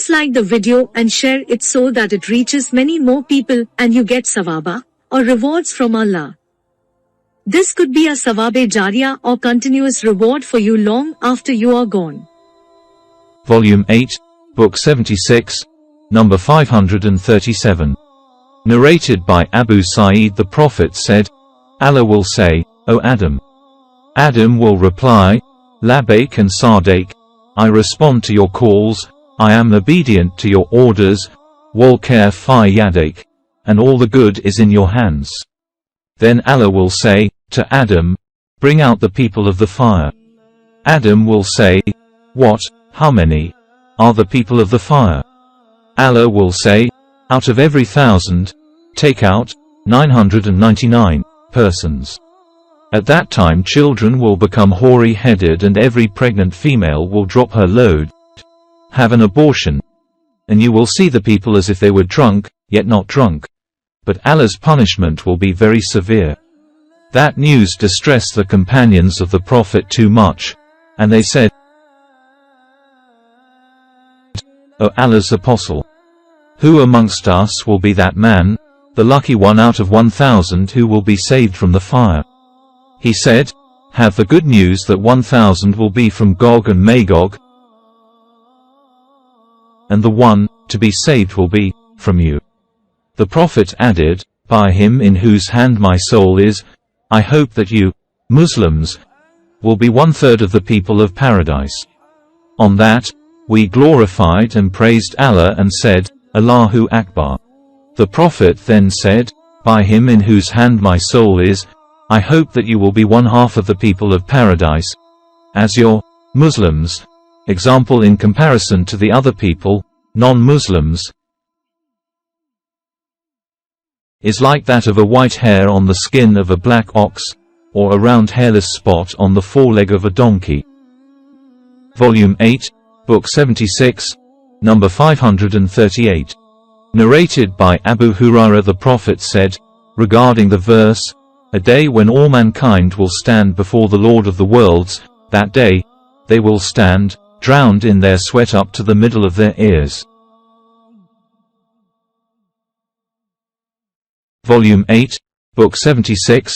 Please like the video and share it so that it reaches many more people and you get sawaba, or rewards from Allah. This could be a sawabe jariyah or continuous reward for you long after you are gone. Volume 8, Book 76, number 537. Narrated by Abu Sa'id, the Prophet said, Allah will say, O Adam. Adam will reply, Labbaik and Sadiq, I respond to your calls, I am obedient to your orders, Wal khair fi yadik, and all the good is in your hands. Then Allah will say to Adam, bring out the people of the fire. Adam will say, what, how many, are the people of the fire? Allah will say, out of every 1,000, take out 999 persons. At that time children will become hoary-headed and every pregnant female will drop her load, have an abortion, and you will see the people as if they were drunk, yet not drunk. But Allah's punishment will be very severe. That news distressed the companions of the Prophet too much, and they said, O Allah's Apostle, who amongst us will be that man, the lucky one out of 1,000 who will be saved from the fire? He said, have the good news that 1,000 will be from Gog and Magog, and the one to be saved will be from you. The Prophet added, by him in whose hand my soul is, I hope that you, Muslims, will be 1/3 of the people of paradise. On that, we glorified and praised Allah and said, Allahu Akbar. The Prophet then said, by him in whose hand my soul is, I hope that you will be 1/2 of the people of paradise, as your Muslims, example in comparison to the other people, non-Muslims, is like that of a white hair on the skin of a black ox, or a round hairless spot on the foreleg of a donkey. Volume 8, Book 76, number 538. Narrated by Abu Hurairah, the Prophet said, regarding the verse, a day when all mankind will stand before the Lord of the worlds, that day, they will stand, drowned in their sweat up to the middle of their ears. Volume 8, Book 76,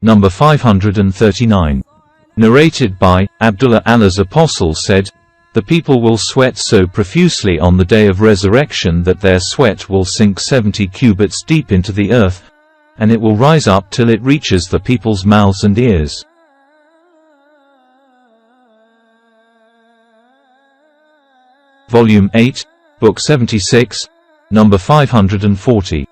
number 539. Narrated by Abdullah, Allah's Apostle said, the people will sweat so profusely on the day of resurrection that their sweat will sink 70 cubits deep into the earth, and it will rise up till it reaches the people's mouths and ears. Volume 8, Book 76, number 540.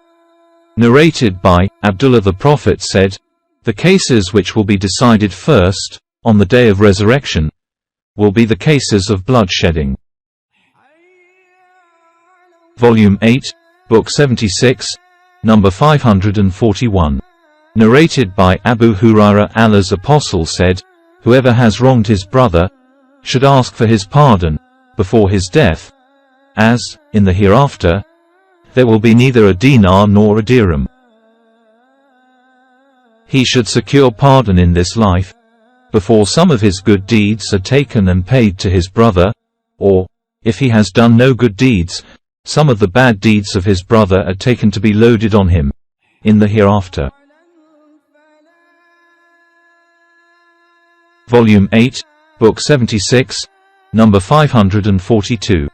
Narrated by Abdullah, the Prophet said, the cases which will be decided first, on the day of resurrection, will be the cases of bloodshedding. Volume 8, Book 76, number 541. Narrated by Abu Hurairah, Allah's Apostle said, whoever has wronged his brother, should ask for his pardon, before his death, as, in the hereafter, there will be neither a dinar nor a dirham. He should secure pardon in this life, before some of his good deeds are taken and paid to his brother, or, if he has done no good deeds, some of the bad deeds of his brother are taken to be loaded on him, in the hereafter. Volume 8, Book 76, number 542.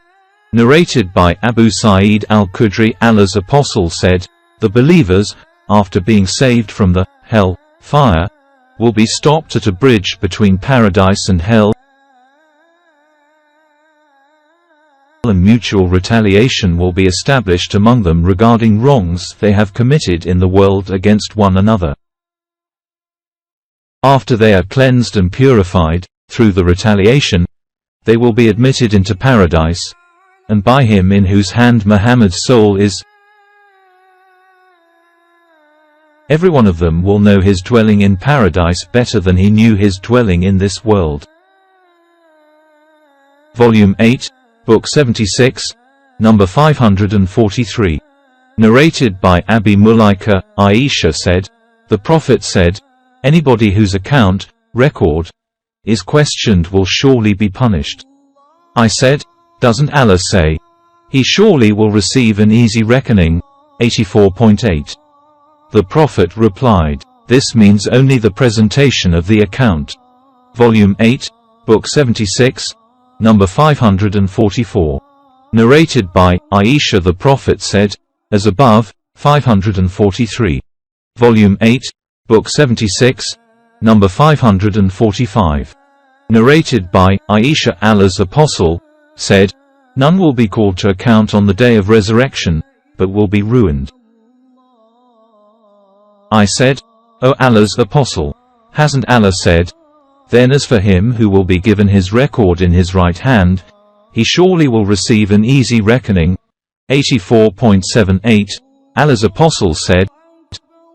Narrated by Abu Sa'id al-Khudri, Allah's Apostle said, the believers, after being saved from the hell fire, will be stopped at a bridge between paradise and hell, and mutual retaliation will be established among them regarding wrongs they have committed in the world against one another. After they are cleansed and purified, through the retaliation, they will be admitted into paradise, and by him in whose hand Muhammad's soul is, every one of them will know his dwelling in paradise better than he knew his dwelling in this world. Volume 8, Book 76, number 543. Narrated by Abi Mulaika, Aisha said, the Prophet said, anybody whose account, record, is questioned will surely be punished. I said, doesn't Allah say, He surely will receive an easy reckoning. 84.8. The Prophet replied, this means only the presentation of the account. Volume 8, Book 76, number 544. Narrated by Aisha. The Prophet said, as above, 543. Volume 8, Book 76, number 545. Narrated by Aisha. Allah's Apostle said, none will be called to account on the day of resurrection, but will be ruined. I said, O Allah's Apostle, hasn't Allah said, then as for him who will be given his record in his right hand, he surely will receive an easy reckoning. 84.78. Allah's Apostle said,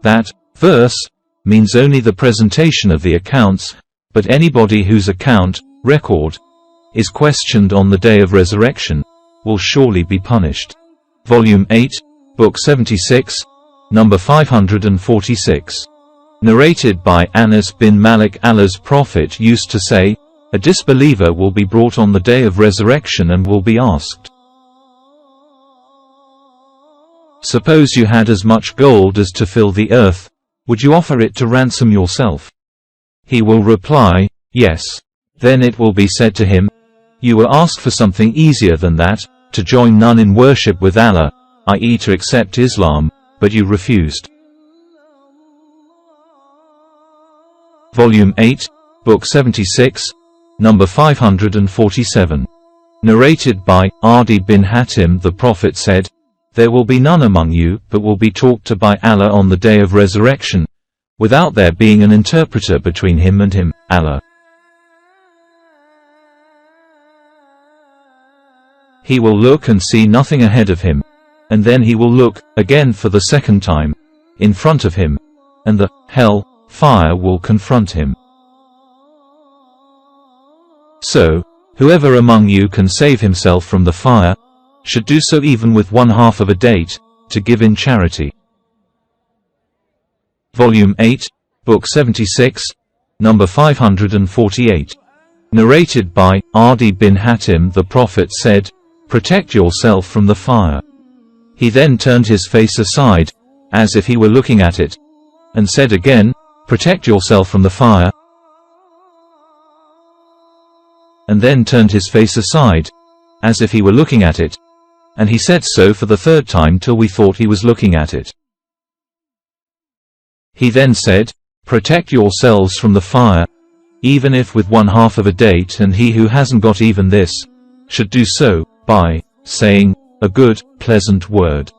that verse means only the presentation of the accounts, but anybody whose account, record, is questioned on the day of resurrection, will surely be punished. Volume 8, Book 76, number 546. Narrated by Anas bin Malik. Allah's Prophet used to say, a disbeliever will be brought on the day of resurrection and will be asked, suppose you had as much gold as to fill the earth, would you offer it to ransom yourself? He will reply, yes. Then it will be said to him, you were asked for something easier than that, to join none in worship with Allah, i.e. to accept Islam, but you refused. Volume 8, Book 76, number 547. Narrated by Adi bin Hatim. The Prophet said, there will be none among you but will be talked to by Allah on the day of resurrection, without there being an interpreter between him and him, Allah. He will look and see nothing ahead of him, and then he will look, again for the second time, in front of him, and the hell fire will confront him. So, whoever among you can save himself from the fire, should do so even with 1/2 of a date, to give in charity. Volume 8, Book 76, number 548. Narrated by Adi bin Hatim. The Prophet said, protect yourself from the fire. He then turned his face aside, as if he were looking at it, and said again, protect yourself from the fire, and then turned his face aside, as if he were looking at it, and he said so for the third time till we thought he was looking at it. He then said, protect yourselves from the fire, even if with 1/2 of a date, and he who hasn't got even this, should do so, by saying a good, pleasant word.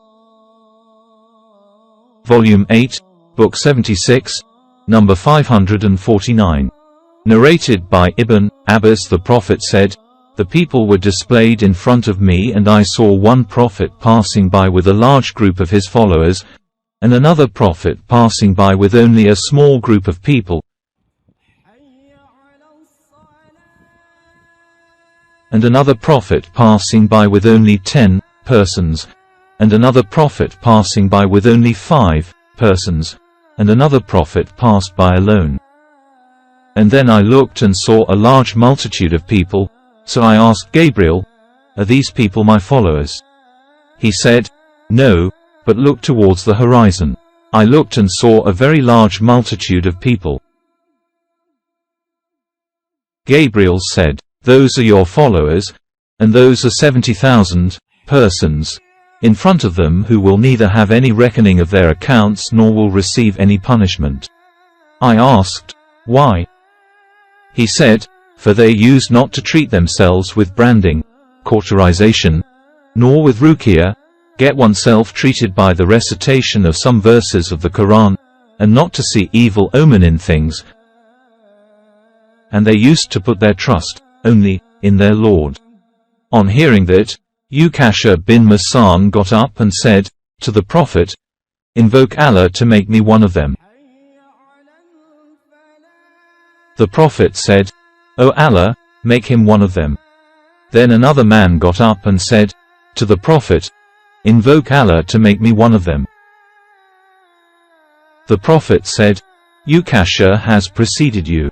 Volume 8, Book 76, number 549. Narrated by Ibn Abbas. The Prophet said, the people were displayed in front of me and I saw one prophet passing by with a large group of his followers, and another prophet passing by with only a small group of people, and another prophet passing by with only 10 persons, and another prophet passing by with only 5 persons, and another prophet passed by alone. And then I looked and saw a large multitude of people, so I asked Gabriel, are these people my followers? He said, no, but look towards the horizon. I looked and saw a very large multitude of people. Gabriel said, those are your followers, and those are 70,000 persons in front of them who will neither have any reckoning of their accounts nor will receive any punishment. I asked, why? He said, for they used not to treat themselves with branding, cauterization, nor with ruqyah, get oneself treated by the recitation of some verses of the Quran, and not to see evil omen in things, and they used to put their trust only in their Lord. On hearing that, Ukasha bin Masan got up and said to the Prophet, invoke Allah to make me one of them. The Prophet said, O Allah, make him one of them. Then another man got up and said to the Prophet, invoke Allah to make me one of them. The Prophet said, Ukasha has preceded you.